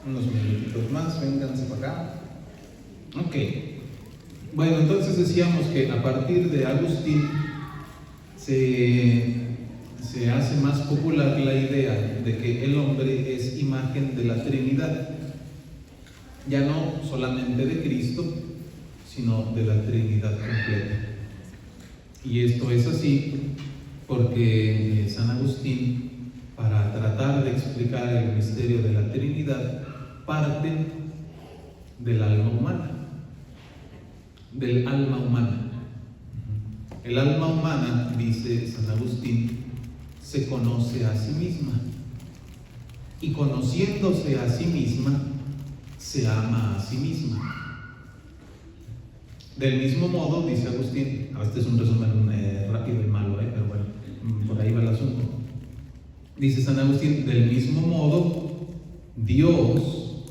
Unos minutitos más, vénganse para acá. Ok. Bueno, entonces decíamos que a partir de Agustín se hace más popular la idea de que el hombre es imagen de la Trinidad. Ya no solamente de Cristo, sino de la Trinidad completa. Y esto es así porque San Agustín, para tratar de explicar el misterio de la Trinidad, parte del alma humana. Del alma humana. El alma humana, dice San Agustín, se conoce a sí misma. Y conociéndose a sí misma, se ama a sí misma. Del mismo modo, dice Agustín, este es un resumen rápido y malo, pero bueno, por ahí va el asunto. Dice San Agustín, del mismo modo, Dios,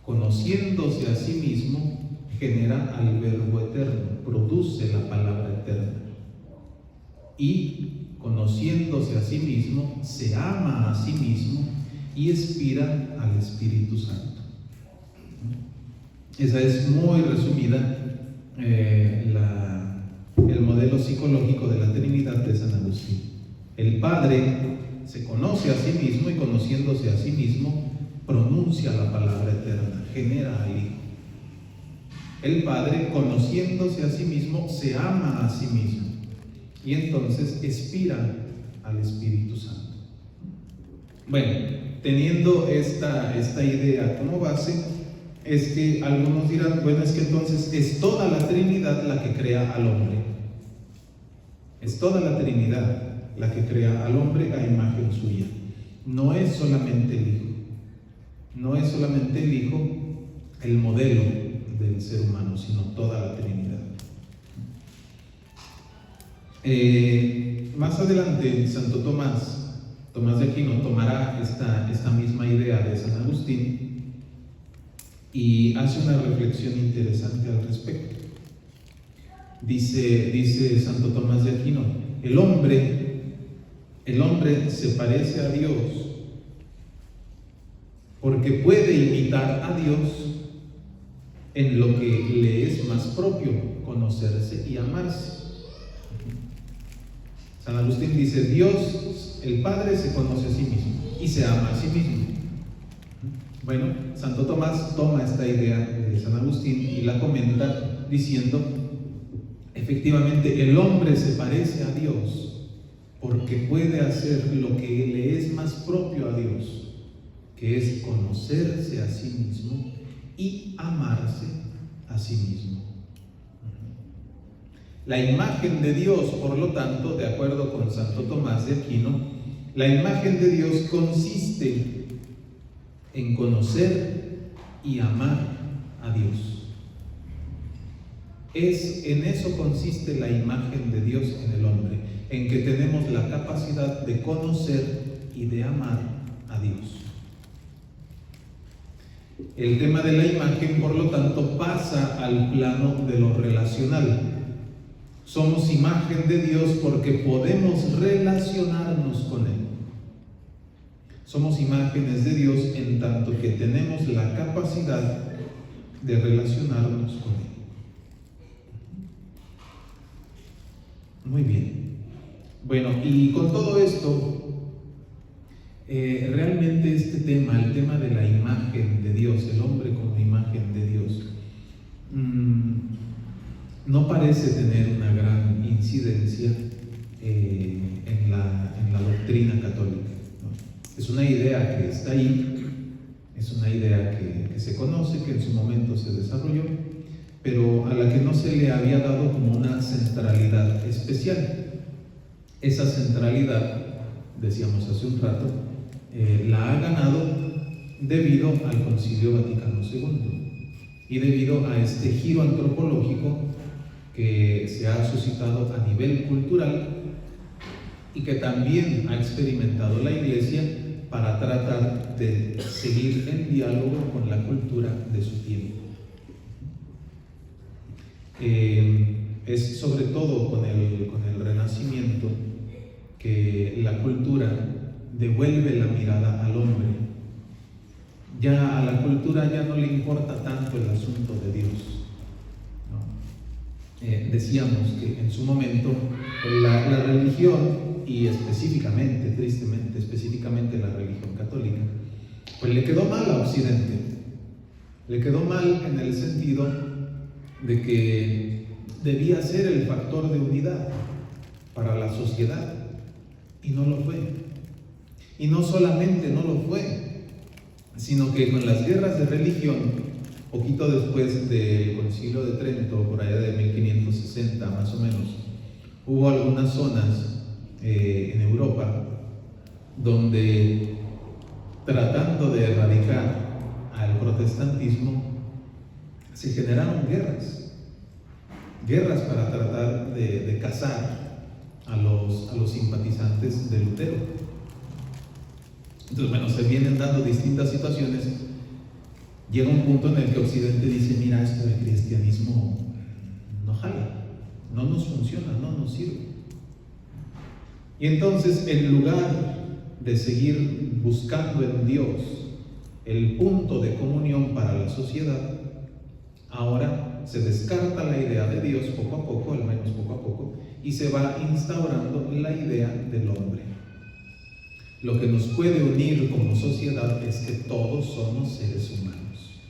conociéndose a sí mismo, genera al Verbo eterno, produce la palabra eterna. Y, conociéndose a sí mismo, se ama a sí mismo y expira al Espíritu Santo. Esa es muy resumida el modelo psicológico de la Trinidad de San Agustín. El Padre se conoce a sí mismo y conociéndose a sí mismo pronuncia la palabra eterna, genera al Hijo. El Padre, conociéndose a sí mismo, se ama a sí mismo y entonces expira al Espíritu Santo. Bueno, teniendo esta idea como base, es que algunos dirán, bueno, es que entonces es toda la Trinidad la que crea al hombre. Es toda la Trinidad la que crea al hombre a imagen suya. No es solamente el Hijo. No es solamente el Hijo el modelo del ser humano, sino toda la Trinidad. Más adelante, Santo Tomás de Aquino, tomará esta misma idea de San Agustín y hace una reflexión interesante al respecto. Dice Santo Tomás de Aquino, el hombre se parece a Dios porque puede imitar a Dios en lo que le es más propio, conocerse y amarse. San Agustín dice, Dios, el Padre, se conoce a sí mismo y se ama a sí mismo. Bueno, Santo Tomás toma esta idea de San Agustín y la comenta diciendo, efectivamente, el hombre se parece a Dios porque puede hacer lo que le es más propio a Dios, que es conocerse a sí mismo y amarse a sí mismo. La imagen de Dios, por lo tanto, de acuerdo con Santo Tomás de Aquino, la imagen de Dios consiste en conocer y amar a Dios. En eso consiste la imagen de Dios en el hombre, en que tenemos la capacidad de conocer y de amar a Dios. El tema de la imagen, por lo tanto, pasa al plano de lo relacional. Somos imagen de Dios porque podemos relacionarnos con Él. Somos imágenes de Dios en tanto que tenemos la capacidad de relacionarnos con Él. Muy bien. Bueno, y con todo esto, realmente este tema, el tema de la imagen de Dios, el hombre como imagen de Dios, no parece tener una gran incidencia en la doctrina católica. Es una idea que está ahí, es una idea que se conoce, que en su momento se desarrolló, pero a la que no se le había dado como una centralidad especial. Esa centralidad, decíamos hace un rato, la ha ganado debido al Concilio Vaticano II y debido a este giro antropológico que se ha suscitado a nivel cultural y que también ha experimentado la Iglesia para tratar de seguir en diálogo con la cultura de su tiempo. Es sobre todo con el Renacimiento que la cultura devuelve la mirada al hombre, Ya a la cultura ya no le importa tanto el asunto de Dios, ¿no? Decíamos que en su momento la religión, y específicamente, tristemente, específicamente la religión católica, pues le quedó mal a Occidente. Le quedó mal en el sentido de que debía ser el factor de unidad para la sociedad, y no lo fue. Y no solamente no lo fue, sino que con las guerras de religión, poquito después del Concilio de Trento, por allá de 1560 más o menos, hubo algunas zonas en Europa donde, tratando de erradicar al protestantismo, se generaron guerras para tratar de cazar a los simpatizantes de Lutero. Entonces, bueno, se vienen dando distintas situaciones. Llega un punto en el que Occidente dice: mira, esto del cristianismo no jala, no nos funciona, no nos sirve. Y entonces, en lugar de seguir buscando en Dios el punto de comunión para la sociedad, ahora se descarta la idea de Dios poco a poco, al menos poco a poco, y se va instaurando la idea del hombre. Lo que nos puede unir como sociedad es que todos somos seres humanos.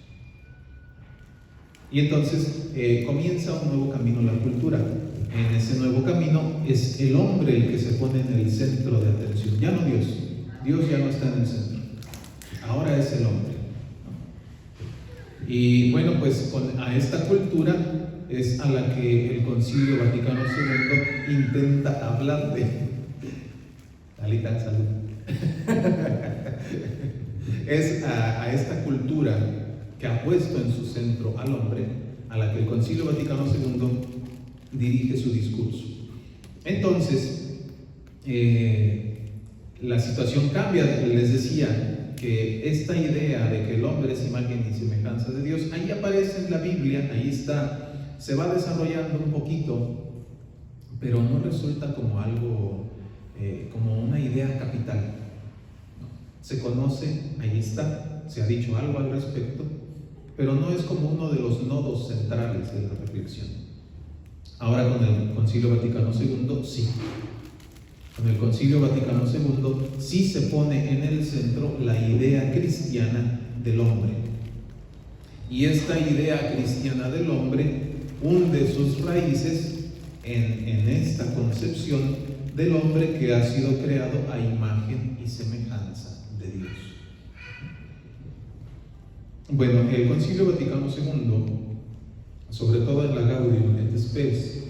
Y entonces comienza un nuevo camino la cultura. En ese nuevo camino es el hombre el que se pone en el centro de atención, ya no Dios. Dios ya no está en el centro, ahora es el hombre. Y bueno, pues a esta cultura es a la que el Concilio Vaticano II intenta hablarle. Alita, salud. Es a esta cultura que ha puesto en su centro al hombre, a la que el Concilio Vaticano II dirige su discurso. Entonces, la situación cambia. Les decía que esta idea de que el hombre es imagen y semejanza de Dios, ahí aparece en la Biblia, ahí está, se va desarrollando un poquito, pero no resulta como algo, como una idea capital. No. Se conoce, ahí está, se ha dicho algo al respecto, pero no es como uno de los nodos centrales de la reflexión. Ahora con el Concilio Vaticano II, sí. Con el Concilio Vaticano II sí se pone en el centro la idea cristiana del hombre. Y esta idea cristiana del hombre hunde sus raíces en esta concepción del hombre que ha sido creado a imagen y semejanza de Dios. Bueno, el Concilio Vaticano II, sobre todo en la Gaudium et Spes,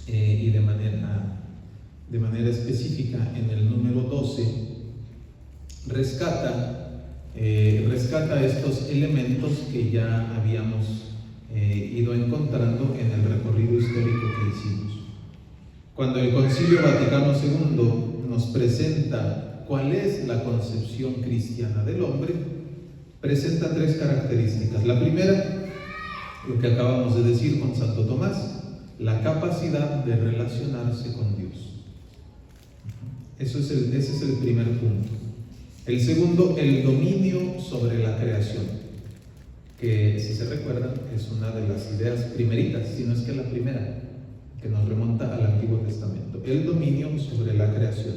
y de manera específica en el número 12, rescata estos elementos que ya habíamos ido encontrando en el recorrido histórico que hicimos. Cuando el Concilio Vaticano II nos presenta cuál es la concepción cristiana del hombre, presenta tres características. La primera, lo que acabamos de decir con Santo Tomás, la capacidad de relacionarse con Dios. Ese es el primer punto. El segundo, el dominio sobre la creación, que, si se recuerdan, es una de las ideas primeritas, si no es que la primera, que nos remonta al Antiguo Testamento. El dominio sobre la creación.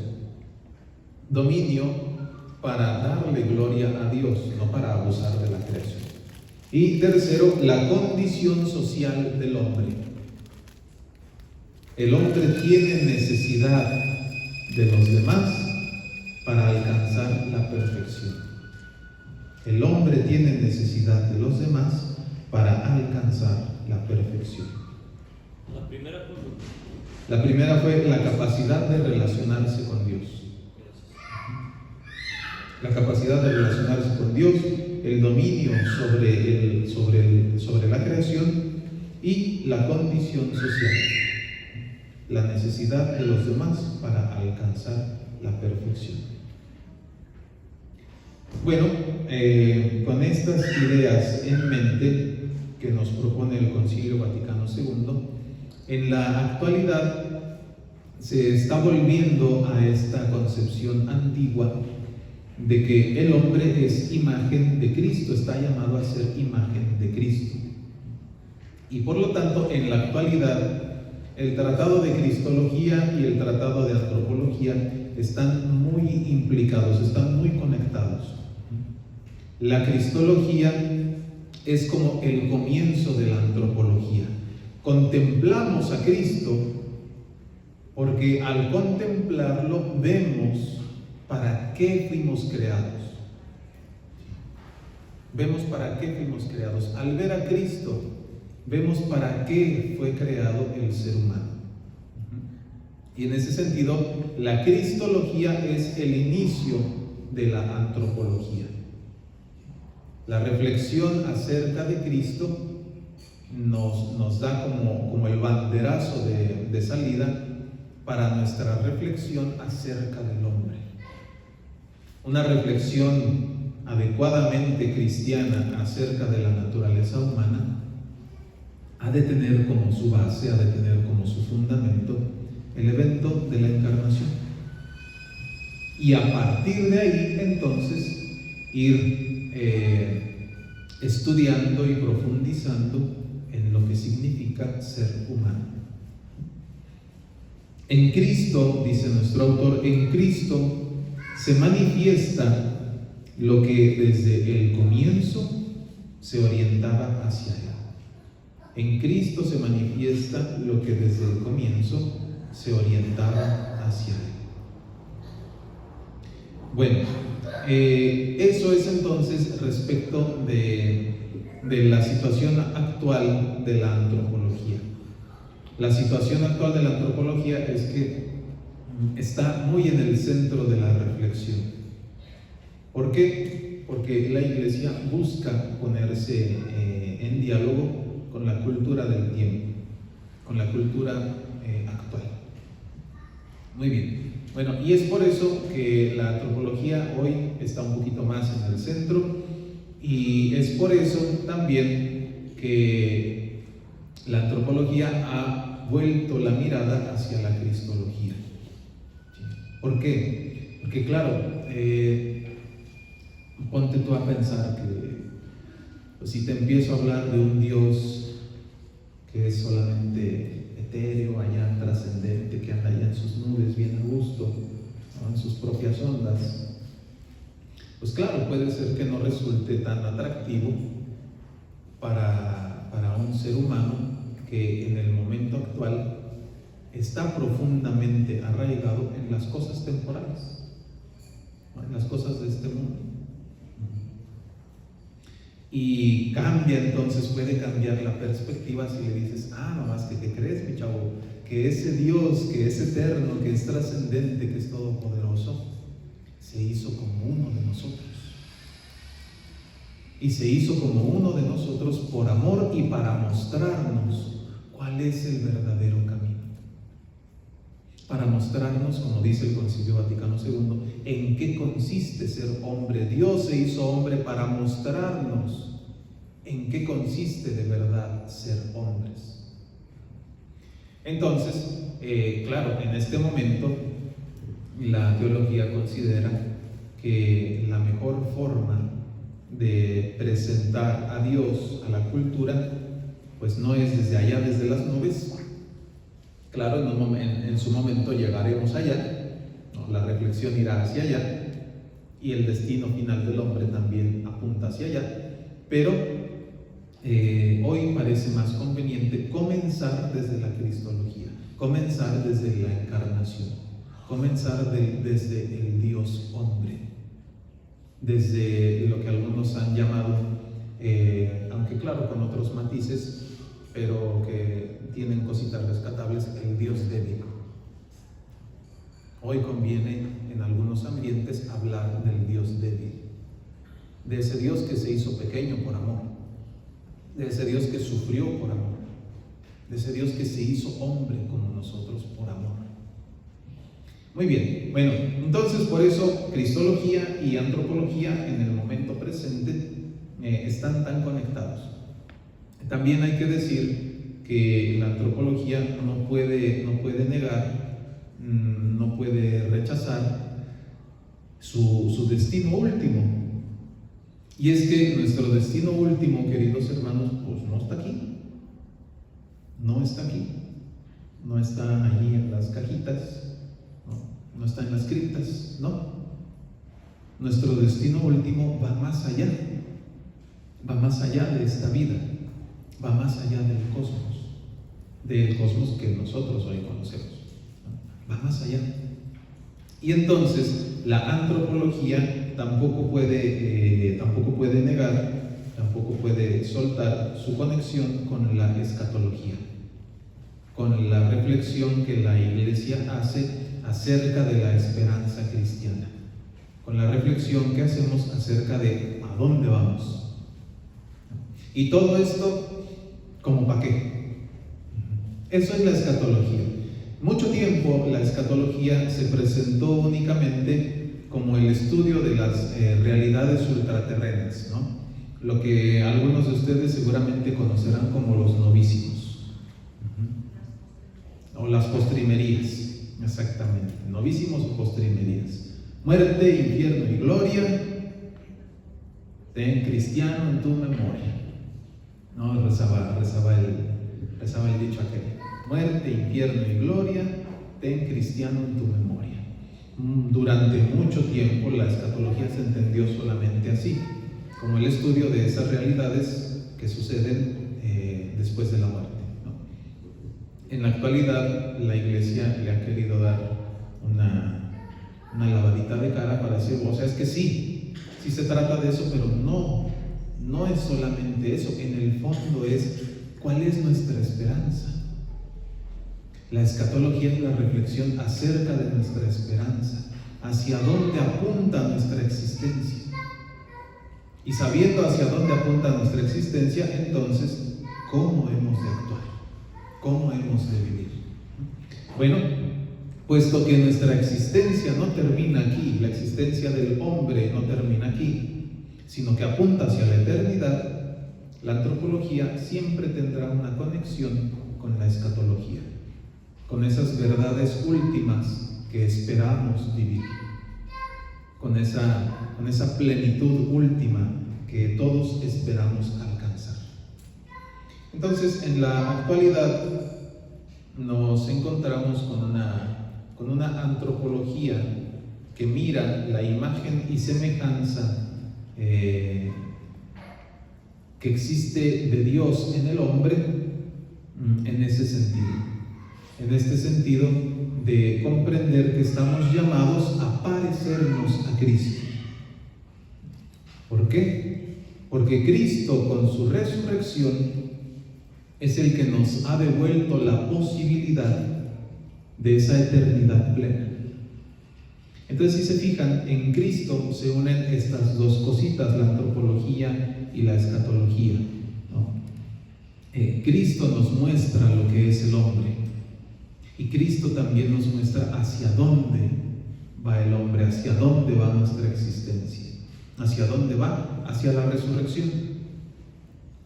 Dominio para darle gloria a Dios, no para abusar de la creación. Y tercero, la condición social del hombre. El hombre tiene necesidad de los demás para alcanzar la perfección. El hombre tiene necesidad de los demás para alcanzar la perfección. La primera fue la capacidad de relacionarse con Dios. La capacidad de relacionarse con Dios, el dominio sobre la creación y la condición social. La necesidad de los demás para alcanzar la perfección. Bueno, con estas ideas en mente que nos propone el Concilio Vaticano II, en la actualidad se está volviendo a esta concepción antigua de que el hombre es imagen de Cristo, está llamado a ser imagen de Cristo. Y por lo tanto, en la actualidad, el tratado de Cristología y el tratado de Antropología están muy implicados, están muy conectados. La Cristología es como el comienzo de la antropología. Contemplamos a Cristo porque al contemplarlo vemos para qué fuimos creados. Vemos para qué fuimos creados. Al ver a Cristo, vemos para qué fue creado el ser humano. Y en ese sentido, la Cristología es el inicio de la antropología. La reflexión acerca de Cristo nos da como el banderazo de salida para nuestra reflexión acerca del hombre. Una reflexión adecuadamente cristiana acerca de la naturaleza humana ha de tener como su base, ha de tener como su fundamento el evento de la encarnación. Y a partir de ahí, entonces, ir estudiando y profundizando en lo que significa ser humano. En Cristo, dice nuestro autor, en Cristo se manifiesta lo que desde el comienzo se orientaba hacia Él. En Cristo se manifiesta lo que desde el comienzo se orientaba hacia Él. Bueno, eso es entonces respecto de la situación actual de la antropología. La situación actual de la antropología es que está muy en el centro de la reflexión. ¿Por qué? Porque la Iglesia busca ponerse en diálogo con la cultura del tiempo, con la cultura actual. Muy bien. Bueno, y es por eso que la antropología hoy está un poquito más en el centro, y es por eso también que la antropología ha vuelto la mirada hacia la cristología. ¿Por qué? Porque claro, ponte tú a pensar que pues, si te empiezo a hablar de un Dios que es solamente etéreo, allá trascendente, que anda allá en sus nubes bien a gusto, ¿no? En sus propias ondas, pues claro, puede ser que no resulte tan atractivo para un ser humano que en el momento actual está profundamente arraigado en las cosas temporales, ¿no? En las cosas de este mundo. Y cambia, entonces puede cambiar la perspectiva si le dices, nomás que ¿qué crees, mi chavo? Que ese Dios, que es eterno, que es trascendente, que es todopoderoso, se hizo como uno de nosotros. Y se hizo como uno de nosotros por amor y para mostrarnos cuál es el verdadero camino. Para mostrarnos, como dice el Concilio Vaticano II, en qué consiste ser hombre. Dios se hizo hombre para mostrarnos en qué consiste de verdad ser hombres. Entonces, claro, en este momento la teología considera que la mejor forma de presentar a Dios a la cultura, pues no es desde allá, desde las nubes. Claro, en su momento llegaremos allá, ¿no? La reflexión irá hacia allá y el destino final del hombre también apunta hacia allá, pero hoy parece más conveniente comenzar desde la cristología, comenzar desde la encarnación, comenzar desde el Dios hombre, desde lo que algunos han llamado, aunque claro con otros matices, pero que tienen cositas rescatables, el Dios débil. Hoy conviene en algunos ambientes hablar del Dios débil, de ese Dios que se hizo pequeño por amor, de ese Dios que sufrió por amor, de ese Dios que se hizo hombre como nosotros por amor. Muy bien, bueno, entonces por eso cristología y antropología en el momento presente están tan conectados. También hay que decir que la antropología no puede negar, no puede rechazar su destino último. Y es que nuestro destino último, queridos hermanos, pues no está aquí. No está aquí. No está allí en las cajitas. No está en las criptas. No. Nuestro destino último va más allá. Va más allá de esta vida. Va más allá del cosmos que nosotros hoy conocemos. Va más allá. Y entonces la antropología tampoco puede negar, tampoco puede soltar su conexión con la escatología, con la reflexión que la Iglesia hace acerca de la esperanza cristiana, con la reflexión que hacemos acerca de a dónde vamos. Y todo esto, ¿como para qué? Eso es la escatología. Mucho tiempo la escatología se presentó únicamente como el estudio de las realidades ultraterrenas, ¿no? Lo que algunos de ustedes seguramente conocerán como los novísimos, o las postrimerías, exactamente, novísimos o postrimerías. Muerte, infierno y gloria, ten cristiano en tu memoria. No, rezaba el dicho aquel. Muerte, infierno y gloria, ten cristiano en tu memoria. Durante mucho tiempo la escatología se entendió solamente así, como el estudio de esas realidades que suceden después de la muerte, ¿no? En la actualidad la Iglesia le ha querido dar una lavadita de cara para decir, o sea, es que sí se trata de eso, pero no es solamente eso. En el fondo es, ¿cuál es nuestra esperanza? La escatología es la reflexión acerca de nuestra esperanza, hacia dónde apunta nuestra existencia. Y sabiendo hacia dónde apunta nuestra existencia, entonces, ¿cómo hemos de actuar? ¿Cómo hemos de vivir? Bueno, puesto que nuestra existencia no termina aquí, la existencia del hombre no termina aquí, sino que apunta hacia la eternidad, la antropología siempre tendrá una conexión con la escatología, con esas verdades últimas que esperamos vivir, con esa plenitud última que todos esperamos alcanzar. Entonces, en la actualidad nos encontramos con una antropología que mira la imagen y semejanza que existe de Dios en el hombre en ese sentido. En este sentido de comprender que estamos llamados a parecernos a Cristo. ¿Por qué? Porque Cristo con su resurrección es el que nos ha devuelto la posibilidad de esa eternidad plena. Entonces, si se fijan, en Cristo se unen estas dos cositas, la antropología y la escatología, ¿no? Cristo nos muestra lo que es el hombre. Y Cristo también nos muestra hacia dónde va el hombre, hacia dónde va nuestra existencia. ¿Hacia dónde va? Hacia la resurrección,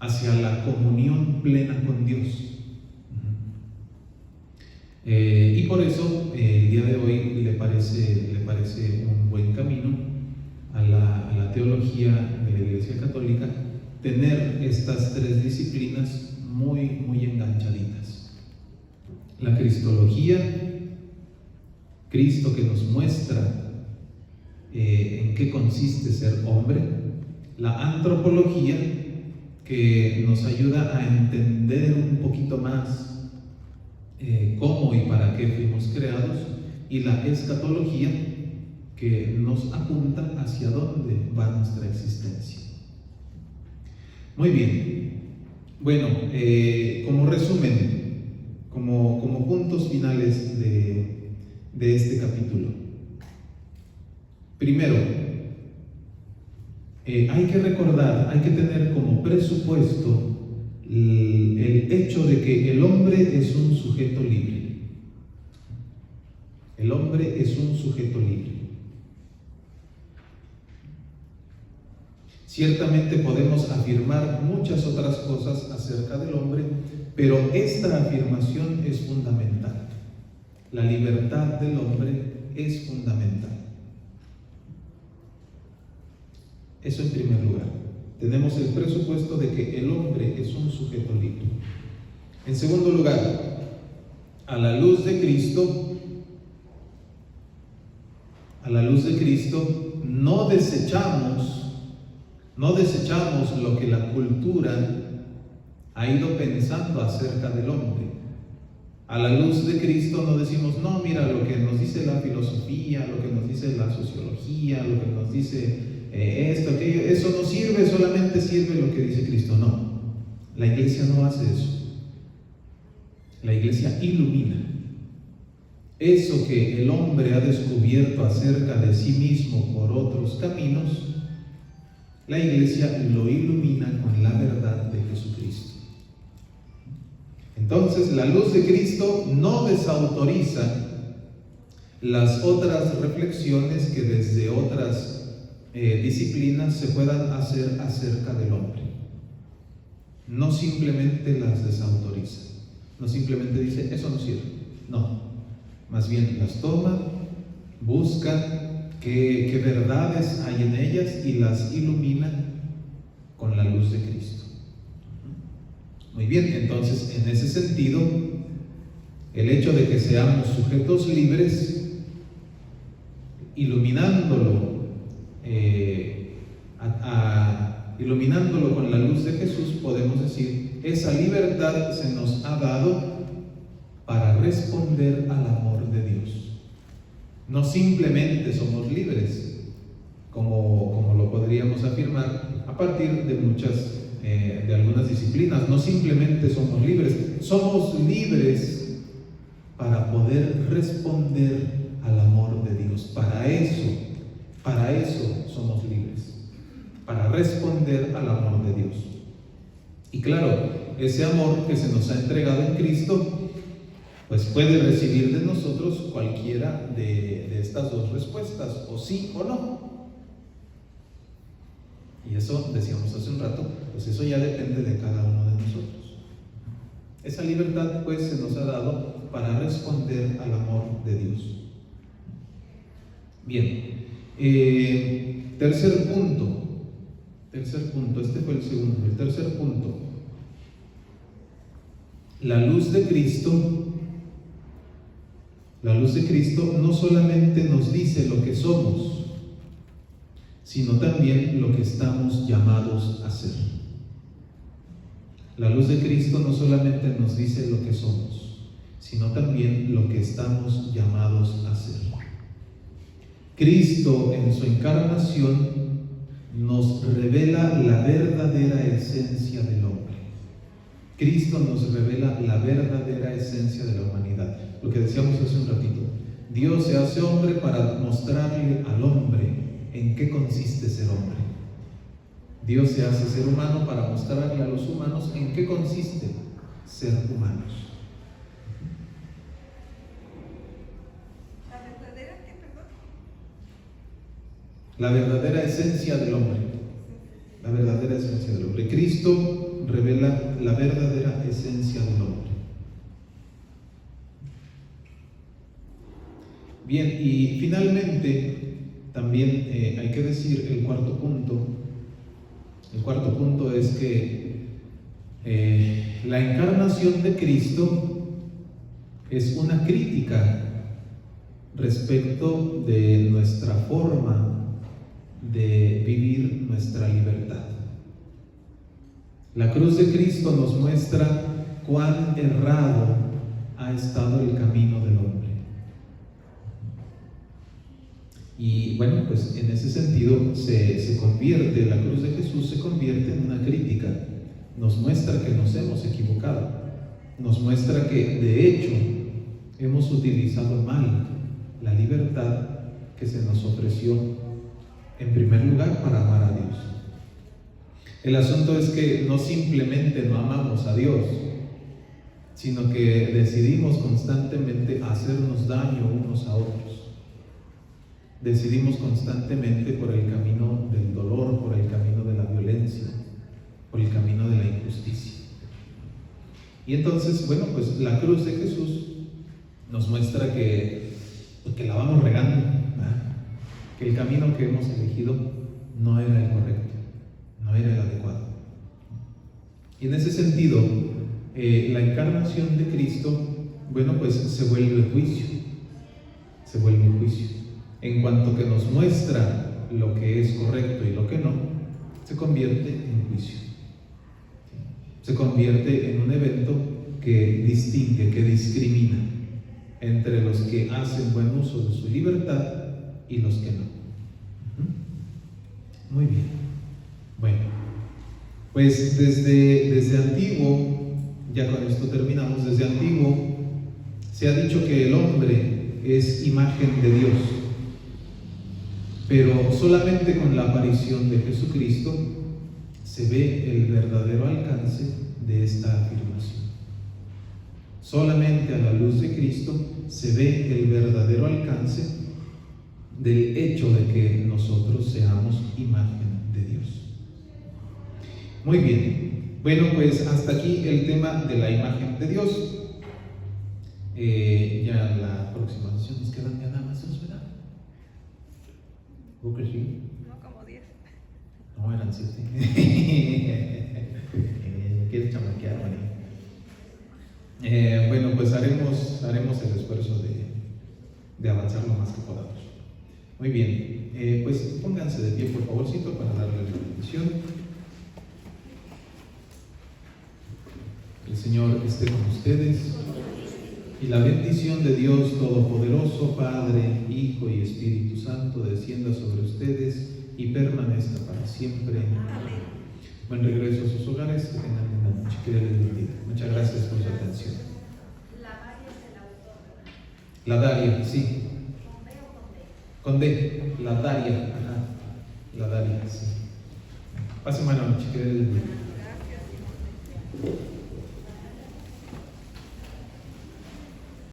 hacia la comunión plena con Dios. Y por eso el día de hoy le parece un buen camino a la teología de la Iglesia Católica tener estas tres disciplinas muy, muy enganchaditas. La cristología, Cristo que nos muestra en qué consiste ser hombre. La antropología, que nos ayuda a entender un poquito más cómo y para qué fuimos creados. Y la escatología, que nos apunta hacia dónde va nuestra existencia. Muy bien. Bueno, como resumen, como puntos finales de este capítulo. Primero, hay que recordar, hay que tener como presupuesto el hecho de que el hombre es un sujeto libre. El hombre es un sujeto libre. Ciertamente podemos afirmar muchas otras cosas acerca del hombre, pero esta afirmación es fundamental. La libertad del hombre es fundamental. Eso en primer lugar. Tenemos el presupuesto de que el hombre es un sujeto libre. En segundo lugar, a la luz de Cristo, no desechamos lo que la cultura ha ido pensando acerca del hombre. A la luz de Cristo no decimos, no, mira, lo que nos dice la filosofía, lo que nos dice la sociología, lo que nos dice esto, aquello, eso no sirve, solamente sirve lo que dice Cristo. No, la iglesia no hace eso. La iglesia ilumina. Eso que el hombre ha descubierto acerca de sí mismo por otros caminos, la iglesia lo ilumina con la verdad de Jesucristo. Entonces, la luz de Cristo no desautoriza las otras reflexiones que desde otras disciplinas se puedan hacer acerca del hombre. No simplemente las desautoriza, no simplemente dice, eso no sirve. No, más bien las toma, busca qué verdades hay en ellas y las ilumina con la luz de Cristo. Muy bien, entonces en ese sentido, el hecho de que seamos sujetos libres, iluminándolo con la luz de Jesús, podemos decir, esa libertad se nos ha dado para responder al amor de Dios. No simplemente somos libres, como lo podríamos afirmar a partir de algunas disciplinas. No simplemente somos libres para poder responder al amor de Dios. Para eso somos libres, para responder al amor de Dios. Y claro, ese amor que se nos ha entregado en Cristo, pues puede recibir de nosotros cualquiera de estas dos respuestas, o sí o no. Y eso, decíamos hace un rato, pues eso ya depende de cada uno de nosotros. Esa libertad pues se nos ha dado para responder al amor de Dios. Bien, tercer punto, este fue el segundo. El tercer punto, la luz de Cristo no solamente nos dice lo que somos, sino también lo que estamos llamados a ser. La luz de Cristo no solamente nos dice lo que somos, sino también lo que estamos llamados a ser. Cristo en su encarnación nos revela la verdadera esencia del hombre. Cristo nos revela la verdadera esencia de la humanidad. Lo que decíamos hace un ratito, Dios se hace hombre para mostrarle al hombre en qué consiste ser hombre. Dios se hace ser humano para mostrarle a los humanos en qué consiste ser humanos. La verdadera esencia del hombre. La verdadera esencia del hombre. Cristo revela la verdadera esencia del hombre. Bien, y finalmente también hay que decir el cuarto punto. El cuarto punto es que la encarnación de Cristo es una crítica respecto de nuestra forma de vivir nuestra libertad. La cruz de Cristo nos muestra cuán errado ha estado el camino del hombre. Y bueno, pues en ese sentido la cruz de Jesús se convierte en una crítica. Nos muestra que nos hemos equivocado. Nos muestra que de hecho hemos utilizado mal la libertad que se nos ofreció en primer lugar para amar a Dios. El asunto es que no simplemente no amamos a Dios, sino que decidimos constantemente hacernos daño unos a otros. Decidimos constantemente por el camino del dolor, por el camino de la violencia, por el camino de la injusticia. Y entonces, bueno, pues la cruz de Jesús nos muestra que la vamos regando, ¿verdad? Que el camino que hemos elegido no era el correcto, no era el adecuado. Y en ese sentido, la encarnación de Cristo, bueno, pues se vuelve juicio, se vuelve juicio. En cuanto que nos muestra lo que es correcto y lo que no, se convierte en juicio. Se convierte en un evento que distingue, que discrimina entre los que hacen buen uso de su libertad y los que no. Muy bien. Bueno, pues desde antiguo, ya con esto terminamos, desde antiguo se ha dicho que el hombre es imagen de Dios, pero solamente con la aparición de Jesucristo se ve el verdadero alcance de esta afirmación. Solamente a la luz de Cristo se ve el verdadero alcance del hecho de que nosotros seamos imagen de Dios. Muy bien, bueno, pues hasta aquí el tema de la imagen de Dios. Ya la próxima sesión nos quedan ya nada más dos, ¿verdad? ¿O que sí? No, como 10. No, eran 7. ¿Quieres chamaquear, María? Bueno, pues haremos el esfuerzo de avanzar lo más que podamos. Muy bien, pues pónganse de pie por favorcito para darle la bendición. El Señor esté con ustedes y la bendición de Dios Todopoderoso, Padre, Hijo y Espíritu Santo descienda sobre ustedes y permanezca para siempre. Amén. Buen regreso a sus hogares, que tengan una noche, que Dios les bendiga. Muchas gracias por su atención. La Daria es el autor, ¿verdad? La Daria, sí. ¿Con B o con D? Con D, la Daria, ajá. La Daria, sí. Pase buena noche, que Dios les bendiga.